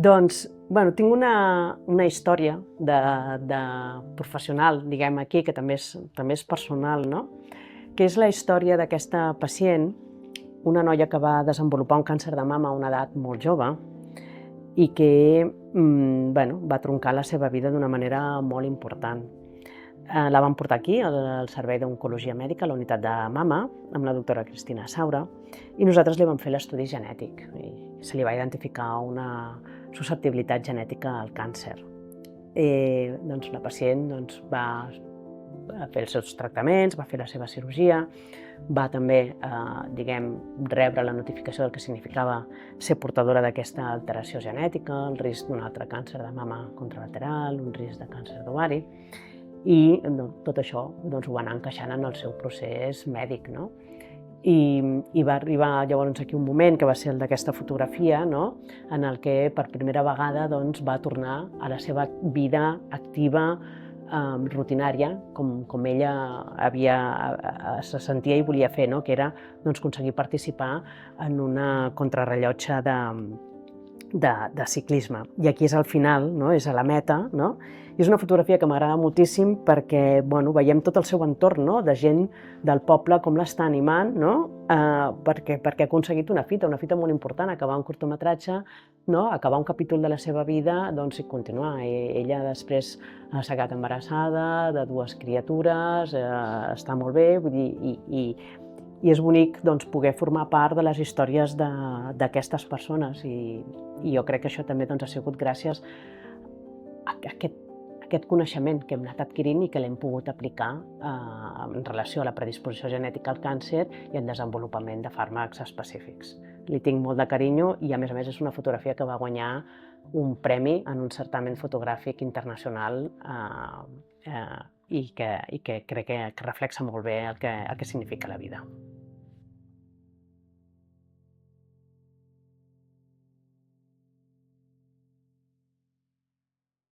Doncs, bueno, tinc una història de professional, diguem aquí, que també és personal, no? Que és la història d'aquesta pacient, una noia que va desenvolupar un càncer de mama a una edat molt jove i que bueno, va troncar la seva vida d'una manera molt important. La vam portar aquí, al Servei d'Oncologia Mèdica, a la unitat de mama, amb la doctora Cristina Saura, i nosaltres li vam fer l'estudi genètic. I se li va identificar una susceptibilitat genètica al càncer. Doncs la pacient va fer els seus tractaments, va fer la seva cirurgia, va també rebre la notificació del que significava ser portadora d'aquesta alteració genètica, el risc d'un altre càncer de mama contralateral, un risc de càncer d'ovari, i tot això ho va anar encaixant en el seu procés mèdic. I va arribar llavors aquí un moment, que va ser el d'aquesta fotografia, en el que per primera vegada va tornar a la seva vida activa, rutinària, com ella se sentia i volia fer, que era aconseguir participar en una contrarellotge de ciclisme. I aquí és al final, és a la meta, i és una fotografia que m'agrada moltíssim perquè veiem tot el seu entorn, de gent del poble, com l'està animant, perquè ha aconseguit una fita molt important, acabar un curtmetratge, acabar un capítol de la seva vida i continuar. Ella després s'ha quedat embarassada de 2 criatures, està molt bé, i és bonic poder formar part de les històries d'aquestes persones, i jo crec que això també ha sigut gràcies a aquest coneixement que hem anat adquirint i que l'hem pogut aplicar en relació a la predisposició genètica al càncer i al desenvolupament de fàrmacs específics. Li tinc molt de carinyo i, a més és una fotografia que va guanyar un premi en un certamen fotogràfic internacional i que crec que reflexa molt bé el que significa la vida.